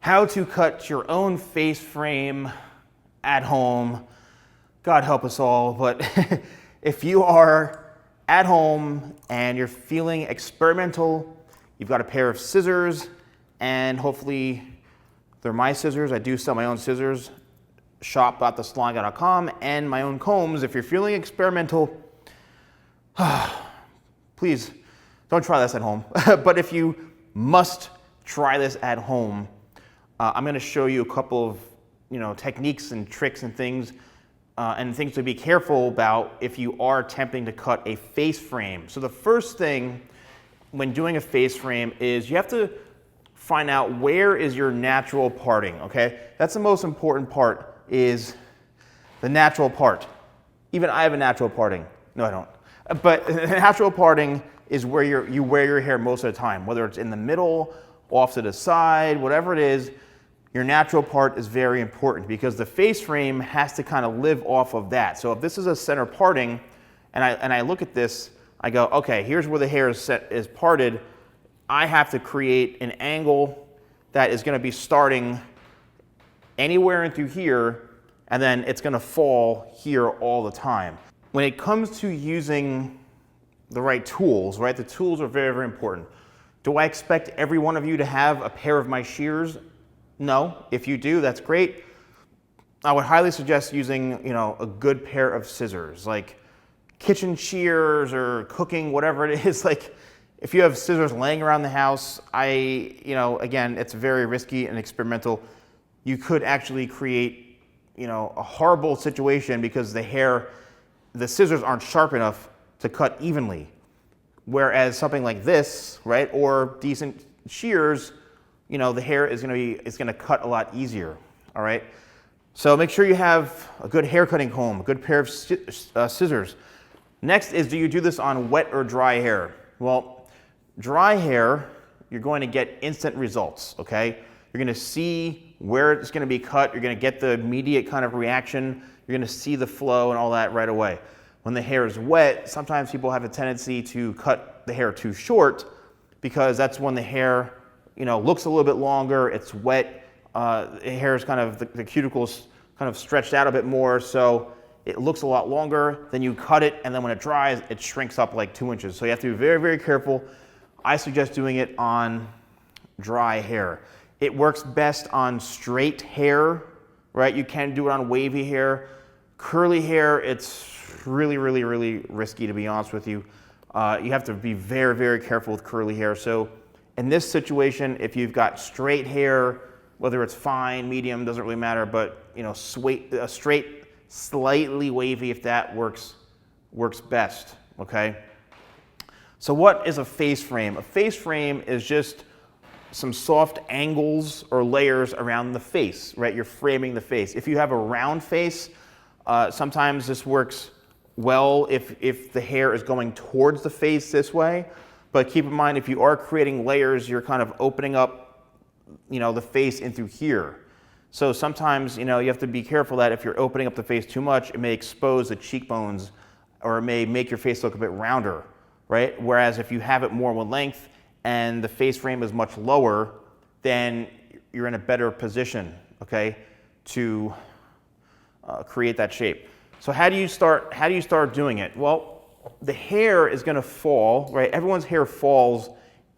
How to cut your own face frame at home. God help us all, but if you are at home and you're feeling experimental, you've got a pair of scissors, and hopefully they're my scissors. I do sell my own scissors, shop.thesalonguy.com, and my own combs. If you're feeling experimental, please don't try this at home. But if you must try this at home, I'm going to show you a couple of techniques and tricks and things to be careful about if you are attempting to cut a face frame. So the first thing when doing a face frame is you have to find out where is your natural parting, okay? That's the most important part, is the natural part. Even I have a natural parting. No, I don't. But the natural parting is where you wear your hair most of the time, whether it's in the middle, off to the side, whatever it is. Your natural part is very important because the face frame has to kind of live off of that. So if this is a center parting, and I look at this, I go, okay, here's where the hair is parted. I have to create an angle that is going to be starting anywhere in through here, and then it's going to fall here all the time. When it comes to using the right tools, right, the tools are very, very important. Do I expect every one of you to have a pair of my shears? No. If you do, that's great. I would highly suggest using, a good pair of scissors, like kitchen shears or cooking, whatever it is. Like, if you have scissors laying around the house, again, it's very risky and experimental. You could actually create, a horrible situation because the scissors aren't sharp enough to cut evenly. Whereas something like this, right, or decent shears, the hair is going to cut a lot easier, all right? So make sure you have a good hair cutting comb, a good pair of scissors. Next is, do you do this on wet or dry hair? Well, dry hair, you're going to get instant results, okay? You're going to see where it's going to be cut. You're going to get the immediate kind of reaction. You're going to see the flow and all that right away. When the hair is wet, sometimes people have a tendency to cut the hair too short because that's when the hair looks a little bit longer, it's wet, the hair is kind of, the cuticles kind of stretched out a bit more, so it looks a lot longer. Then you cut it, and then when it dries, it shrinks up like 2 inches. So you have to be very, very careful. I suggest doing it on dry hair. It works best on straight hair, right? You can do it on wavy hair. Curly hair, it's really, really, really risky, to be honest with you. You have to be very, very careful with curly hair. So in this situation, if you've got straight hair, whether it's fine, medium, doesn't really matter, but straight, slightly wavy, if that works best, okay? So what is a face frame? A face frame is just some soft angles or layers around the face, right? You're framing the face. If you have a round face, sometimes this works well if the hair is going towards the face this way. But keep in mind, if you are creating layers, you're kind of opening up, the face in through here. So sometimes, you have to be careful that if you're opening up the face too much, it may expose the cheekbones or it may make your face look a bit rounder, right? Whereas if you have it more in length and the face frame is much lower, then you're in a better position, okay, to create that shape. So how do you start doing it? Well, the hair is going to fall, right? Everyone's hair falls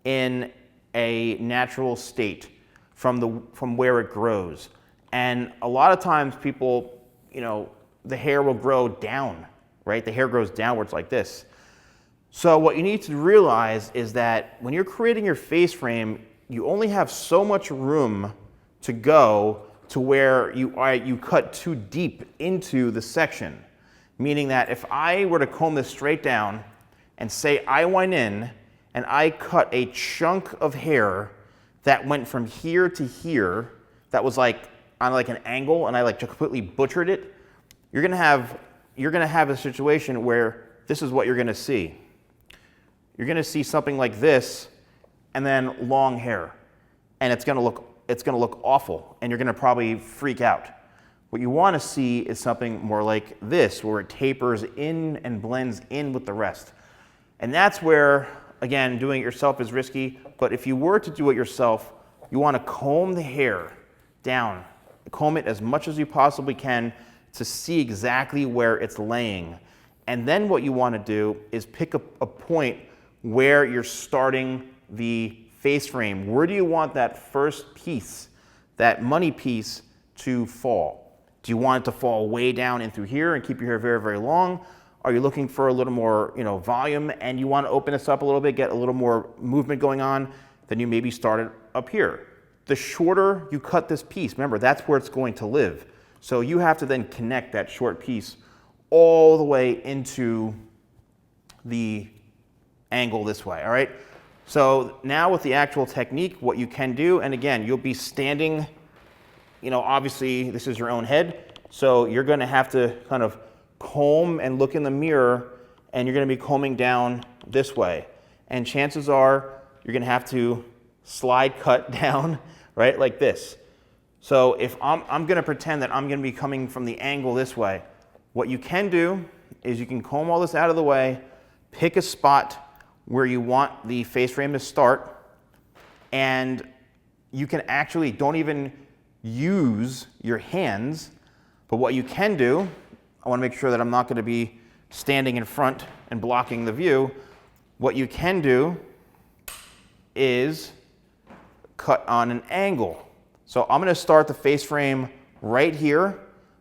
in a natural state from where it grows. And a lot of times people, the hair will grow down, right? The hair grows downwards like this. So what you need to realize is that when you're creating your face frame, you only have so much room to go to where you cut too deep into the section. Meaning that if I were to comb this straight down and say I went in and I cut a chunk of hair that went from here to here, that was like on like an angle, and I like completely butchered it, you're gonna have a situation where this is what you're gonna see. You're gonna see something like this, and then long hair, and it's gonna look awful, and you're gonna probably freak out. What you want to see is something more like this, where it tapers in and blends in with the rest. And that's where, again, doing it yourself is risky, but if you were to do it yourself, you want to comb the hair down. Comb it as much as you possibly can to see exactly where it's laying. And then what you want to do is pick a point where you're starting the face frame. Where do you want that first piece, that money piece, to fall? Do you want it to fall way down in through here and keep your hair very, very long? Are you looking for a little more, volume and you want to open this up a little bit, get a little more movement going on? Then you maybe start it up here. The shorter you cut this piece, remember, that's where it's going to live. So you have to then connect that short piece all the way into the angle this way, all right? So now with the actual technique, what you can do, and again, you'll be standing, obviously this is your own head, so you're gonna have to kind of comb and look in the mirror, and you're gonna be combing down this way. And chances are you're gonna have to slide cut down, right, like this. So if I'm gonna pretend that I'm gonna be coming from the angle this way, what you can do is you can comb all this out of the way, pick a spot where you want the face frame to start, and you can actually, don't even use your hands, but what you can do, I wanna make sure that I'm not gonna be standing in front and blocking the view. What you can do is cut on an angle. So I'm gonna start the face frame right here.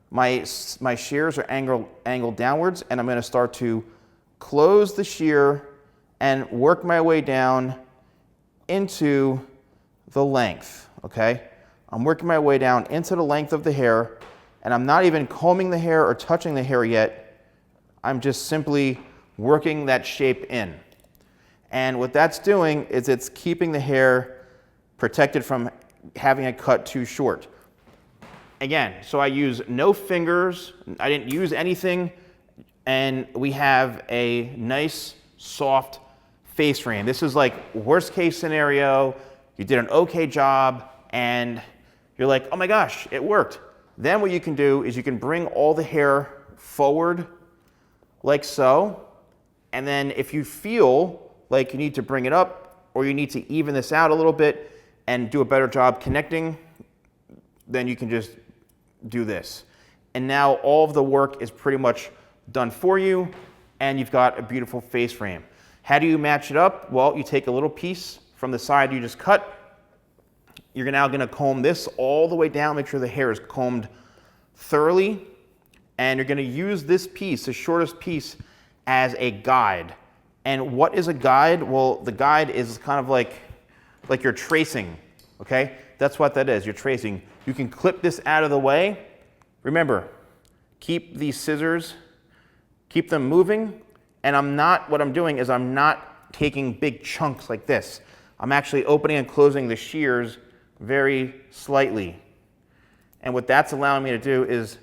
My shears are angled downwards, and I'm gonna start to close the shear and work my way down into the length, okay? I'm working my way down into the length of the hair, and I'm not even combing the hair or touching the hair yet. I'm just simply working that shape in. And what that's doing is it's keeping the hair protected from having it cut too short. Again, so I use no fingers, I didn't use anything, and we have a nice, soft face frame. This is like worst case scenario, you did an okay job, and you're like, oh my gosh, it worked. Then what you can do is you can bring all the hair forward like so, and then if you feel like you need to bring it up or you need to even this out a little bit and do a better job connecting, then you can just do this. And now all of the work is pretty much done for you, and you've got a beautiful face frame. How do you match it up? Well, you take a little piece from the side you just cut. You're now gonna comb this all the way down, make sure the hair is combed thoroughly, and you're gonna use this piece, the shortest piece, as a guide. And what is a guide? Well, the guide is kind of like you're tracing, okay? That's what that is, you're tracing. You can clip this out of the way. Remember, keep these scissors, keep them moving, and what I'm doing is I'm not taking big chunks like this. I'm actually opening and closing the shears very slightly. And what that's allowing me to do is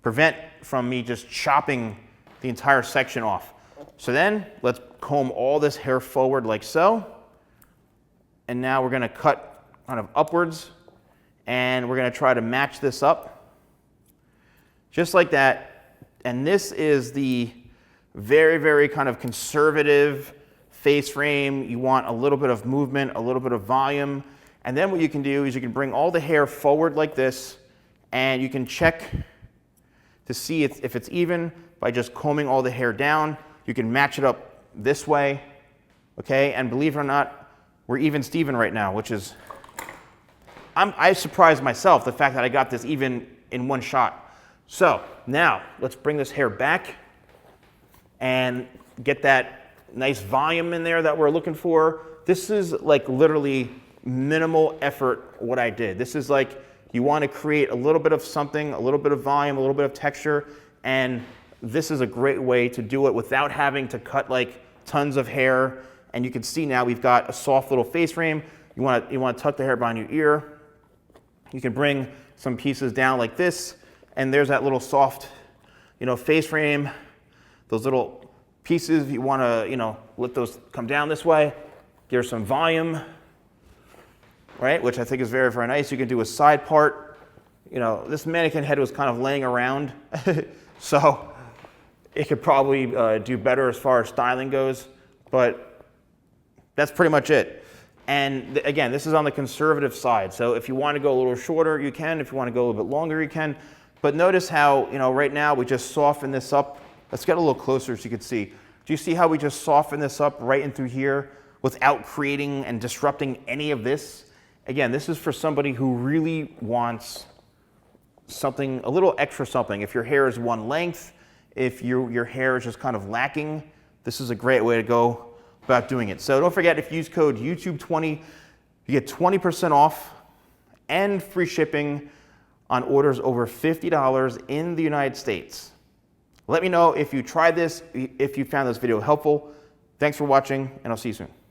prevent from me just chopping the entire section off. So then, let's comb all this hair forward like so. And now we're gonna cut kind of upwards, and we're gonna try to match this up. Just like that. And this is the very, very kind of conservative face frame. You want a little bit of movement, a little bit of volume. And then what you can do is you can bring all the hair forward like this, and you can check to see if it's even by just combing all the hair down. You can match it up this way, okay? And believe it or not, we're even Steven right now, which is, I surprised myself, the fact that I got this even in one shot. So now let's bring this hair back and get that nice volume in there that we're looking for. This is like literally minimal effort what I did. This is like, you want to create a little bit of something, a little bit of volume, a little bit of texture, and this is a great way to do it without having to cut like tons of hair. And you can see now we've got a soft little face frame. You want to tuck the hair behind your ear. You can bring some pieces down like this, and there's that little soft, face frame. Those little pieces, you want to, let those come down this way. Give some volume, right? Which I think is very, very nice. You can do a side part. This mannequin head was kind of laying around, so it could probably do better as far as styling goes, but that's pretty much it. And again, this is on the conservative side. So if you want to go a little shorter, you can. If you want to go a little bit longer, you can. But notice how, right now we just soften this up. Let's get a little closer so you can see. Do you see how we just soften this up right in through here without creating and disrupting any of this? Again, this is for somebody who really wants something, a little extra something. If your hair is one length, if your hair is just kind of lacking, this is a great way to go about doing it. So don't forget, if you use code YouTube20, you get 20% off and free shipping on orders over $50 in the United States. Let me know if you tried this, if you found this video helpful. Thanks for watching, and I'll see you soon.